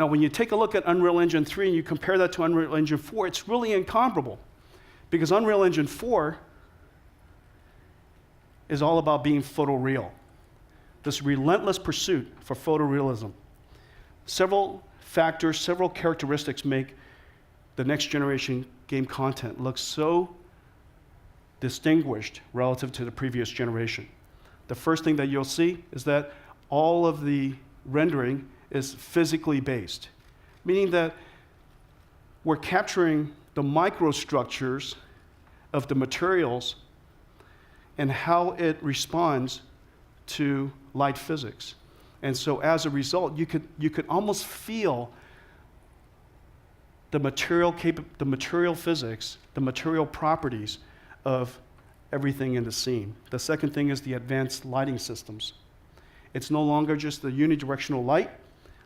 Now, when you take a look at Unreal Engine 3 and you compare that to Unreal Engine 4, it's really incomparable. Because Unreal Engine 4 is all about being photoreal. This relentless pursuit for photorealism. Several factors, several characteristics make the next generation game content look so distinguished relative to the previous generation. The first thing that you'll see is that all of the rendering is physically based, meaning that we're capturing the microstructures of the materials and how it responds to light physics. And so as a result, you could almost feel the material physics, the material properties of everything in the scene. The second thing is the advanced lighting systems. It's no longer just the unidirectional light.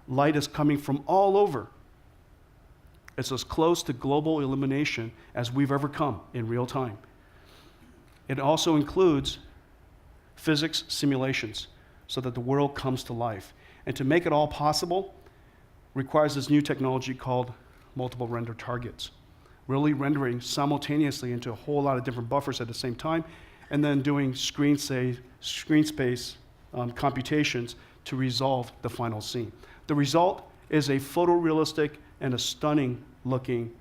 Light is coming from all over. It's as close to global illumination as we've ever come in real time. It also includes physics simulations so that the world comes to life. And to make it all possible requires this new technology called multiple render targets, really rendering simultaneously into a whole lot of different buffers at the same time, and then doing screen space computations to resolve the final scene. The result is a photorealistic and a stunning looking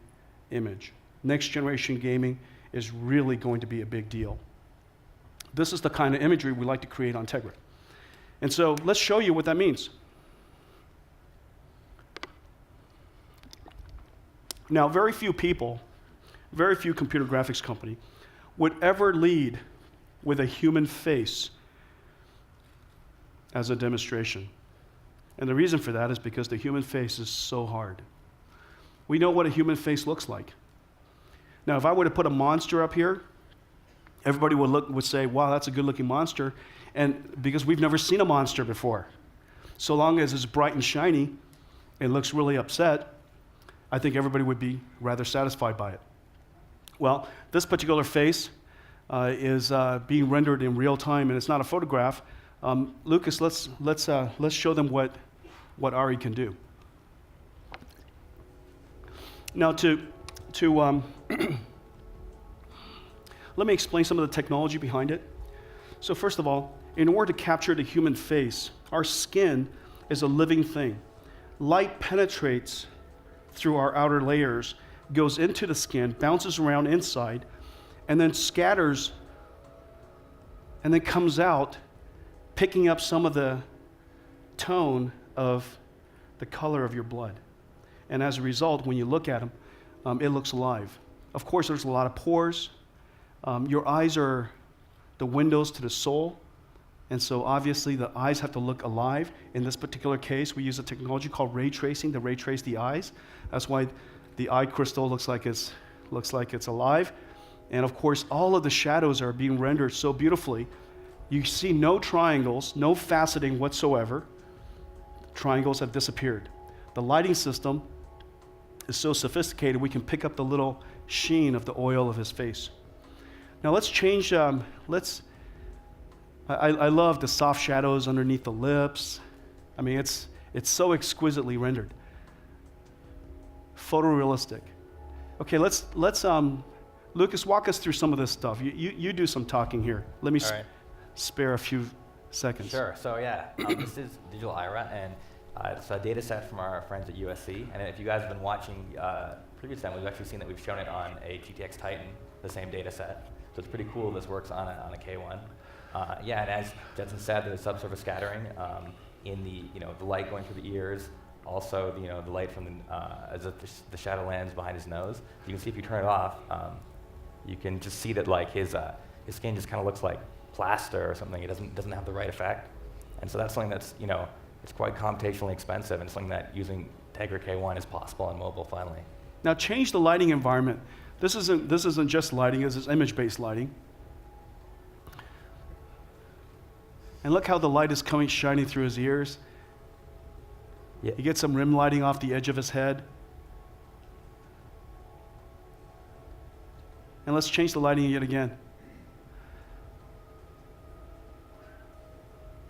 image. Next generation gaming is really going to be a big deal. This is the kind of imagery we like to create on Tegra. And so let's show you what that means. Now, very few people, very few computer graphics company would ever lead with a human face as a demonstration. And the reason for that is because the human face is so hard. We know what a human face looks like. Now, if I were to put a monster up here, everybody would say, wow, that's a good-looking monster, and because we've never seen a monster before. So long as it's bright and shiny and looks really upset, I think everybody would be rather satisfied by it. Well, this particular face is being rendered in real time, and it's not a photograph. Lucas, let's show them what Ari can do. Now, let me explain some of the technology behind it. So first of all, in order to capture the human face, our skin is a living thing. Light penetrates through our outer layers, goes into the skin, bounces around inside, and then scatters, and then comes out, picking up some of the tone of the color of your blood. And as a result, when you look at them, it looks alive. Of course, there's a lot of pores. Your eyes are the windows to the soul, and so obviously the eyes have to look alive. In this particular case, we use a technology called ray tracing to ray trace the eyes. That's why the eye crystal looks like it's alive. And of course, all of the shadows are being rendered so beautifully. You see no triangles, no faceting whatsoever. Triangles have disappeared. The lighting system is so sophisticated we can pick up the little sheen of the oil of his face. Now let's change, I love the soft shadows underneath the lips. I mean, it's so exquisitely rendered. Photorealistic. Okay, let's Lucas, walk us through some of this stuff. You do some talking here. Let me spare a few seconds. Sure, so yeah, this is Digital IRA, and it's a data set from our friends at USC. And if you guys have been watching previous time, we've actually seen that we've shown it on a GTX Titan, the same data set. So it's pretty cool this works on a K1. Yeah, and as Jetson said, there's subsurface scattering in the light going through the ears, also the light from as the shadow lands behind his nose. You can see if you turn it off, you can just see that like his skin just kind of looks like plaster or something. It doesn't have the right effect, and so that's something that's it's quite computationally expensive, and something that using Tegra K1 is possible on mobile finally. Now change the lighting environment. This isn't just lighting, this is image-based lighting. And look how the light is shining through his ears. Yeah. You get some rim lighting off the edge of his head. And let's change the lighting yet again.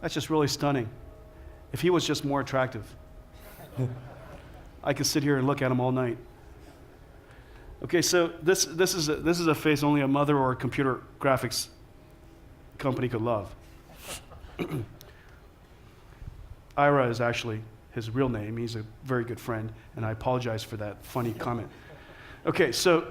That's just really stunning. If he was just more attractive. I could sit here and look at them all night. Okay, so this is a face only a mother or a computer graphics company could love. Ira is actually his real name. He's a very good friend, and I apologize for that funny comment. Okay, so,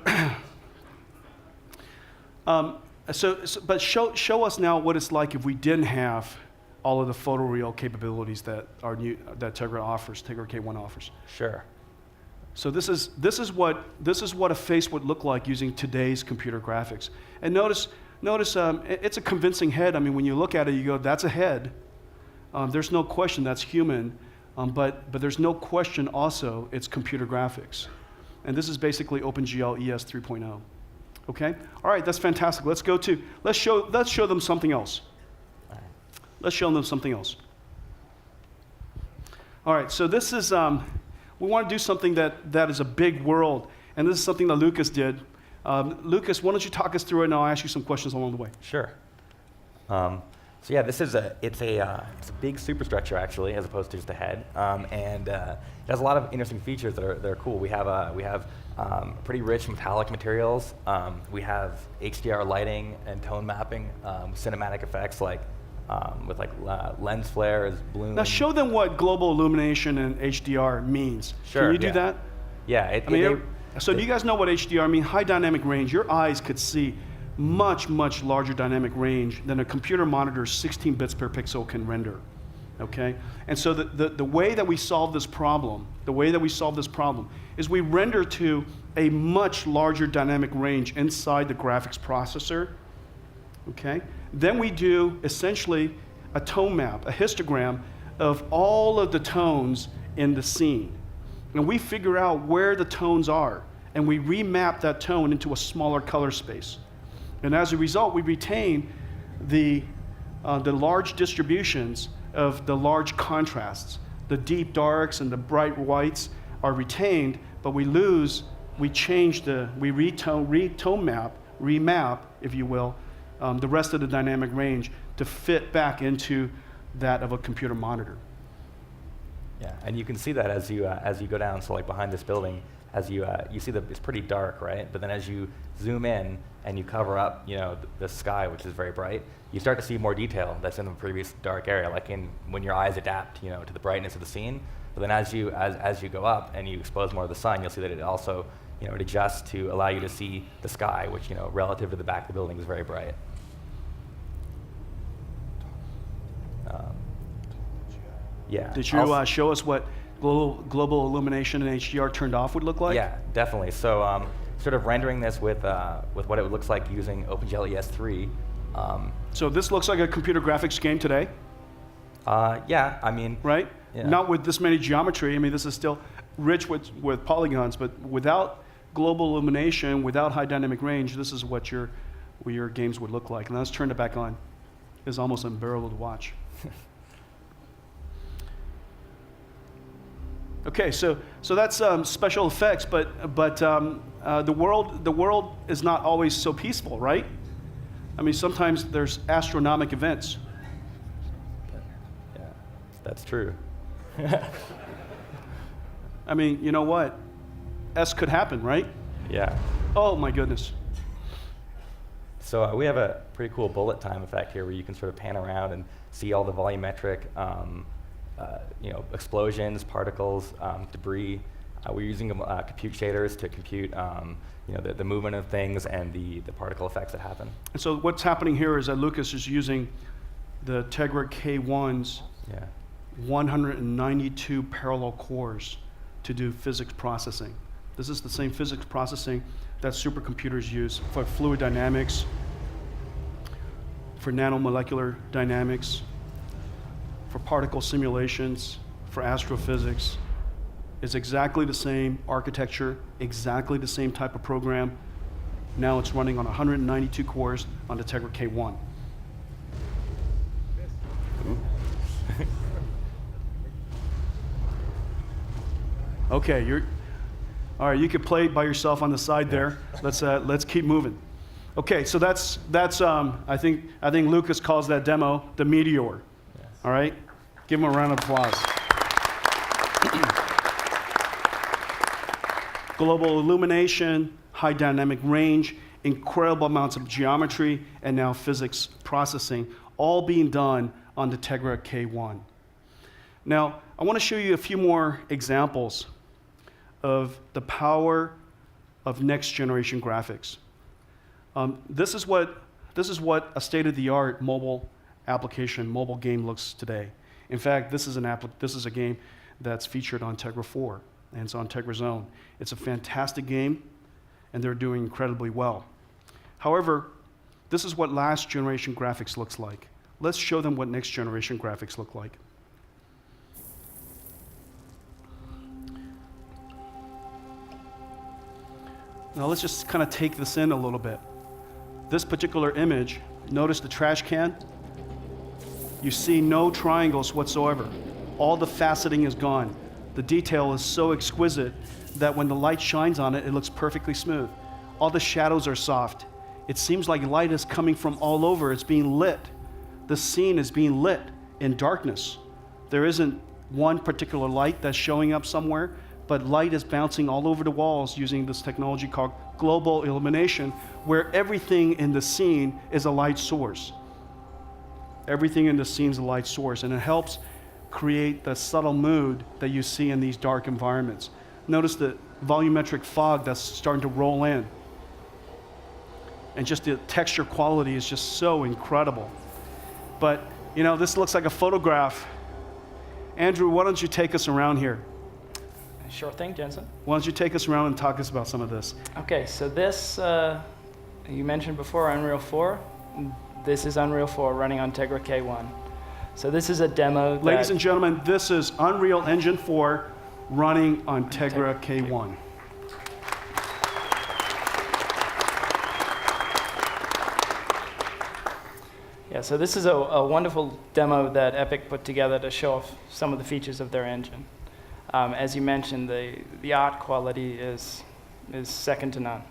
but show us now what it's like if we didn't have all of the photoreal capabilities that Tegra offers, Tegra K1 offers. Sure. So this is what a face would look like using today's computer graphics. And notice it's a convincing head. I mean, when you look at it, you go, that's a head. There's no question that's human, but there's no question also it's computer graphics. And this is basically OpenGL ES 3.0. Okay? All right, that's fantastic. Let's show them something else. Let's show them something else. All right, so this is, we want to do something that is a big world, and this is something that Lucas did. Lucas, why don't you talk us through it, and I'll ask you some questions along the way. Sure. So yeah, this is it's a big superstructure actually, as opposed to just a head, and it has a lot of interesting features that are cool. We have pretty rich metallic materials. We have HDR lighting and tone mapping, cinematic effects with lens flares, bloom. Now show them what global illumination and HDR means. Sure. Can you do that? Yeah. So do you guys know what HDR means? High dynamic range. Your eyes could see much, much larger dynamic range than a computer monitor's 16 bits per pixel can render. Okay? And so the way that we solve this problem, is we render to a much larger dynamic range inside the graphics processor. Okay? Then we do essentially a tone map, a histogram of all of the tones in the scene. And we figure out where the tones are, and we remap that tone into a smaller color space. And as a result, we retain the large distributions of the large contrasts. The deep darks and the bright whites are retained, but we remap, if you will, the rest of the dynamic range to fit back into that of a computer monitor. Yeah, and you can see that as you go down. So like behind this building, as you see it's pretty dark, right? But then as you zoom in and you cover up, the sky, which is very bright, you start to see more detail that's in the previous dark area, like when your eyes adapt, to the brightness of the scene. But then as you go up and you expose more of the sun, you'll see that it also, it adjusts to allow you to see the sky, which, relative to the back of the building is very bright. Yeah. Did you show us what global illumination and HDR turned off would look like? Yeah, definitely. So sort of rendering this with what it looks like using OpenGL ES 3. So this looks like a computer graphics game today? Yeah, I mean. Right? Yeah. Not with this many geometry. I mean, this is still rich with polygons, but without global illumination, without high dynamic range, this is what your games would look like. And let's turn it back on. It's almost unbearable to watch. Okay, so that's special effects, but the world is not always so peaceful, right? I mean, sometimes there's astronomic events. Yeah, that's true. I mean, you know what? S could happen, right? Yeah. Oh my goodness. So we have a pretty cool bullet time effect here, where you can sort of pan around and see all the volumetric explosions, particles, debris. We're using compute shaders to compute the movement of things and the particle effects that happen. And so what's happening here is that Lucas is using the Tegra K1's 192 parallel cores to do physics processing. This is the same physics processing that supercomputers use for fluid dynamics, for nanomolecular dynamics, for particle simulations, for astrophysics. It's exactly the same architecture, exactly the same type of program. Now it's running on 192 cores on the Tegra K1. Okay, all right. You could play by yourself on the side there. Let's keep moving. Okay, so that's I think Lucas calls that demo the meteor. Yes. All right, give him a round of applause. Global illumination, high dynamic range, incredible amounts of geometry, and now physics processing, all being done on the Tegra K1. Now, I want to show you a few more examples of the power of next generation graphics. This is what a state-of-the-art mobile application, mobile game looks today. In fact, this is a game that's featured on Tegra 4, and it's on Tegra Zone. It's a fantastic game, and they're doing incredibly well. However, this is what last generation graphics looks like. Let's show them what next generation graphics look like. Now let's just kind of take this in a little bit. This particular image, notice the trash can? You see no triangles whatsoever. All the faceting is gone. The detail is so exquisite that when the light shines on it, it looks perfectly smooth. All the shadows are soft. It seems like light is coming from all over. It's being lit. The scene is being lit in darkness. There isn't one particular light that's showing up somewhere, but light is bouncing all over the walls using this technology called global illumination, where everything in the scene is a light source. Everything in the scene is a light source, and it helps create the subtle mood that you see in these dark environments. Notice the volumetric fog that's starting to roll in. And just the texture quality is just so incredible. But, you know, this looks like a photograph. Andrew, why don't you take us around here? Sure thing, Jensen. Why don't you take us around and talk us about some of this? Okay, so this, you mentioned before Unreal 4. This is Unreal 4 running on Tegra K1. So this is a demo. Ladies and gentlemen, this is Unreal Engine 4 running on Tegra K1. Yeah, so this is a wonderful demo that Epic put together to show off some of the features of their engine. As you mentioned, the art quality is second to none.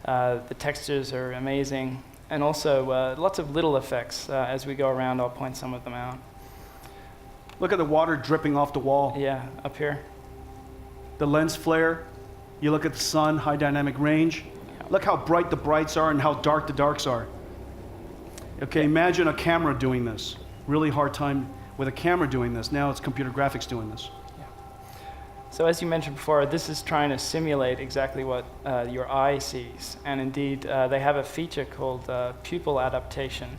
The textures are amazing, and also lots of little effects. As we go around, I'll point some of them out. Look at the water dripping off the wall. Yeah, up here. The lens flare. You look at the sun, high dynamic range. Look how bright the brights are and how dark the darks are. Okay, imagine a camera doing this. Really hard time with a camera doing this. Now it's computer graphics doing this. So as you mentioned before, this is trying to simulate exactly what your eye sees. And indeed, they have a feature called pupil adaptation,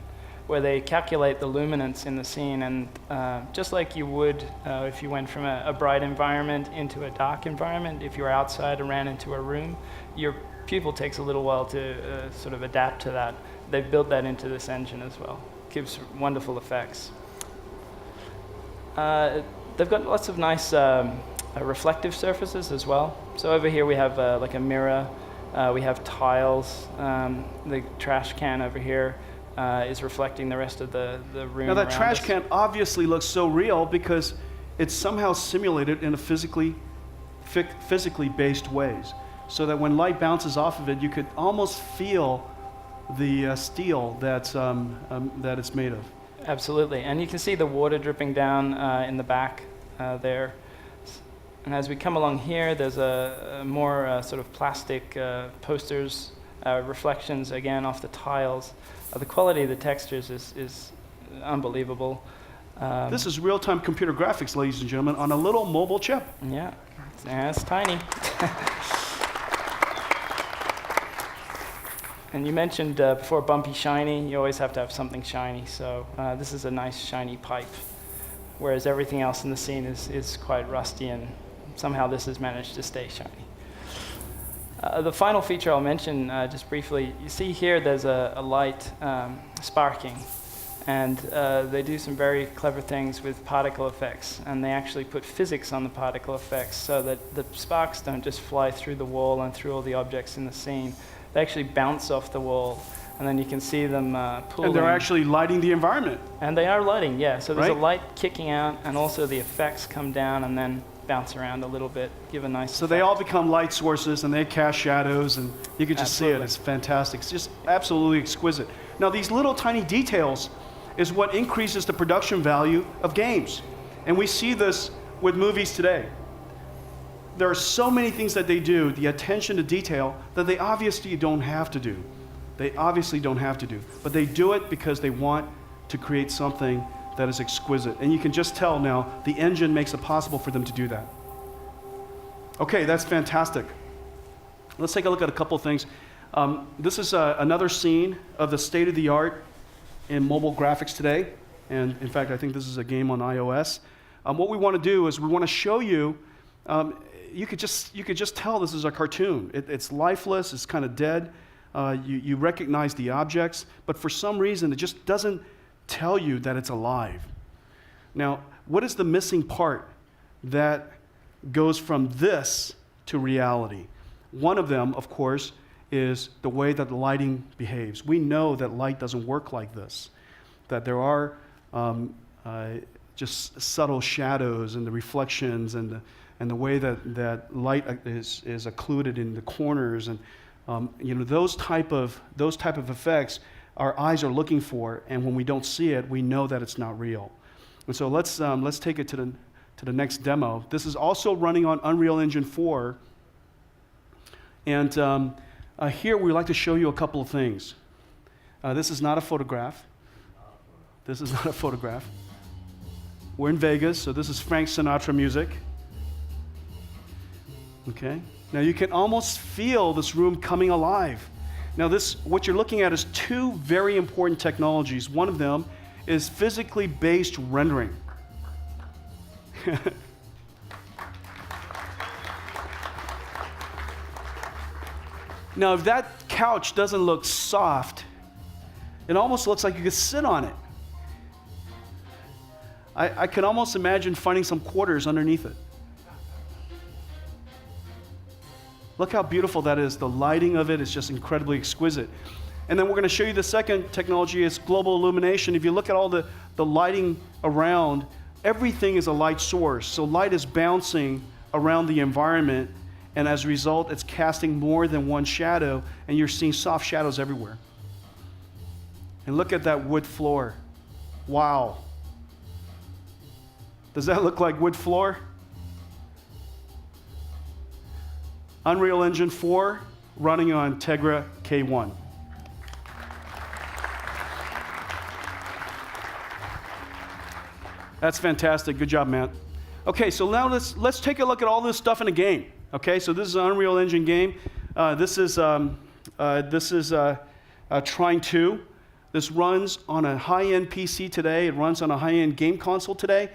where they calculate the luminance in the scene. And just like you would if you went from a bright environment into a dark environment, if you were outside and ran into a room, your pupil takes a little while to sort of adapt to that. They've built that into this engine as well. Gives wonderful effects. They've got lots of nice reflective surfaces as well. So over here we have like a mirror, we have tiles, the trash can over here is reflecting the rest of the room. Now that trash us. can obviously looks so real because it's somehow simulated in a physically based ways, so that when light bounces off of it, you could almost feel the steel that it's made of. Absolutely, and you can see the water dripping down in the back there. And as we come along here, there's a more sort of plastic posters, reflections again off the tiles. The quality of the textures is unbelievable. This is real-time computer graphics, ladies and gentlemen, on a little mobile chip. Yeah, it's tiny. And you mentioned before bumpy shiny. You always have to have something shiny. So this is a nice shiny pipe, whereas everything else in the scene is quite rusty, and somehow this has managed to stay shiny. The final feature I'll mention just briefly, you see here there's a light sparking, and they do some very clever things with particle effects, and they actually put physics on the particle effects so that the sparks don't just fly through the wall and through all the objects in the scene. They actually bounce off the wall, and then you can see them pooling. And they're actually lighting the environment. And they are lighting, yeah. So there's right? a light kicking out, and also the effects come down and then bounce around a little bit, give a nice So effect. they all become light sources, and they cast shadows, and you can just see it. It's fantastic. It's just absolutely exquisite. Now, these little tiny details is what increases the production value of games. And we see this with movies today. there are so many things that they do, the attention to detail, that they obviously don't have to do. They obviously don't have to do. But they do it because they want to create something that is exquisite. And you can just tell now, the engine makes it possible for them to do that. Okay, that's fantastic. Let's take a look at a couple of things. This is another scene of the state of the art in mobile graphics today. And in fact, I think this is a game on iOS. What we want to do is we want to show you, you could just tell this is a cartoon. It's lifeless, it's kind of dead. You recognize the objects, but for some reason, it just doesn't tell you that it's alive. Now, what is the missing part that goes from this to reality? One of them, of course, is the way that the lighting behaves. We know that light doesn't work like this, that there are just subtle shadows and the reflections and the way that light is occluded in the corners, and those type of effects our eyes are looking for, and when we don't see it, we know that it's not real. And so let's take it to the next demo. This is also running on Unreal Engine 4, and here we like to show you a couple of things. This is not a photograph. This is not a photograph. We're in Vegas, so this is Frank Sinatra music. Okay. Now you can almost feel this room coming alive. Now what you're looking at is two very important technologies. One of them is physically based rendering. Now if that couch doesn't look soft, it almost looks like you could sit on it. I can almost imagine finding some quarters underneath it. Look how beautiful that is. The lighting of it is just incredibly exquisite. And then we're going to show you the second technology is global illumination. If you look at all the lighting around, everything is a light source. So light is bouncing around the environment, and as a result, it's casting more than one shadow, and you're seeing soft shadows everywhere. And look at that wood floor. Wow. Does that look like wood floor? Unreal Engine 4 running on Tegra K1. That's fantastic. Good job, Matt. Okay, so now let's take a look at all this stuff in a game. Okay, so this is an Unreal Engine game. This is Trine 2. This runs on a high-end PC today. It runs on a high-end game console today.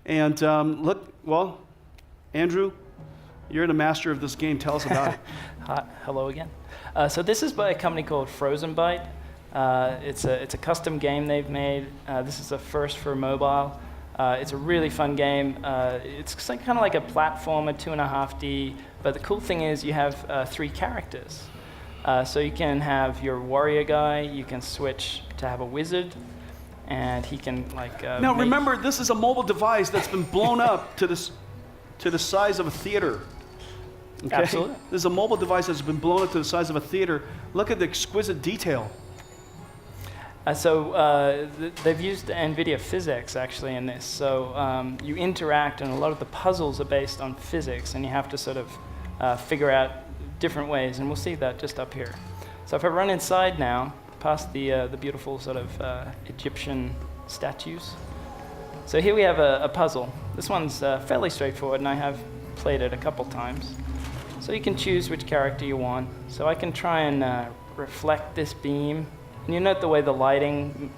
And look, well, Andrew, you're the master of this game. Tell us about it. Hi, hello again. So this is by a company called Frozen Byte. It's a custom game they've made. This is a first for mobile. It's a really fun game. It's kind of like a platformer, 2.5D. But the cool thing is you have 3 characters. So you can have your warrior guy. You can switch to have a wizard. And he can now remember, this is a mobile device that's been blown up to the size of a theater. Okay? Absolutely. This is a mobile device that's been blown up to the size of a theater. Look at the exquisite detail. They've used Nvidia physics actually in this. So you interact, and a lot of the puzzles are based on physics, and you have to sort of figure out different ways. And we'll see that just up here. So if I run inside now, past the beautiful sort of Egyptian statues. So here we have a puzzle. This one's fairly straightforward, and I have played it a couple times. So you can choose which character you want. So I can try and reflect this beam. And you note the way the lighting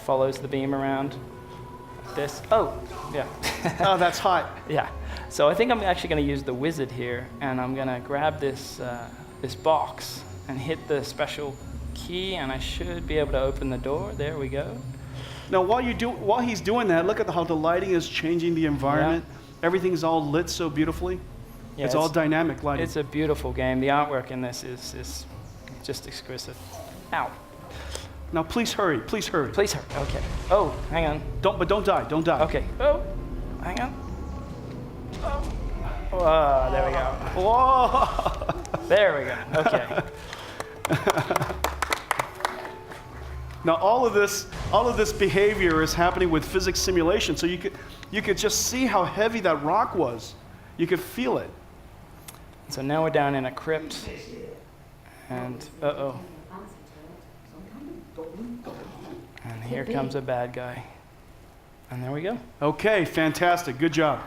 follows the beam around. Like this. Oh, yeah. Oh, that's hot. Yeah. So I think I'm actually going to use the wizard here, and I'm going to grab this box and hit the special key, and I should be able to open the door. There we go. Now, while he's doing that, look at how the lighting is changing the environment. Yeah. Everything's all lit so beautifully. Yeah, it's all dynamic lighting. It's a beautiful game. The artwork in this is just exquisite. Ow. Now, please hurry. Please hurry. Please hurry. Okay. Oh, hang on. Don't die. Don't die. Okay. Oh, hang on. Oh, there we go. Whoa. There we go. Okay. Now, all of this behavior is happening with physics simulation. So you could just see how heavy that rock was. You could feel it. So now we're down in a crypt, and uh-oh. And here comes a bad guy. And there we go. Okay, fantastic. Good job.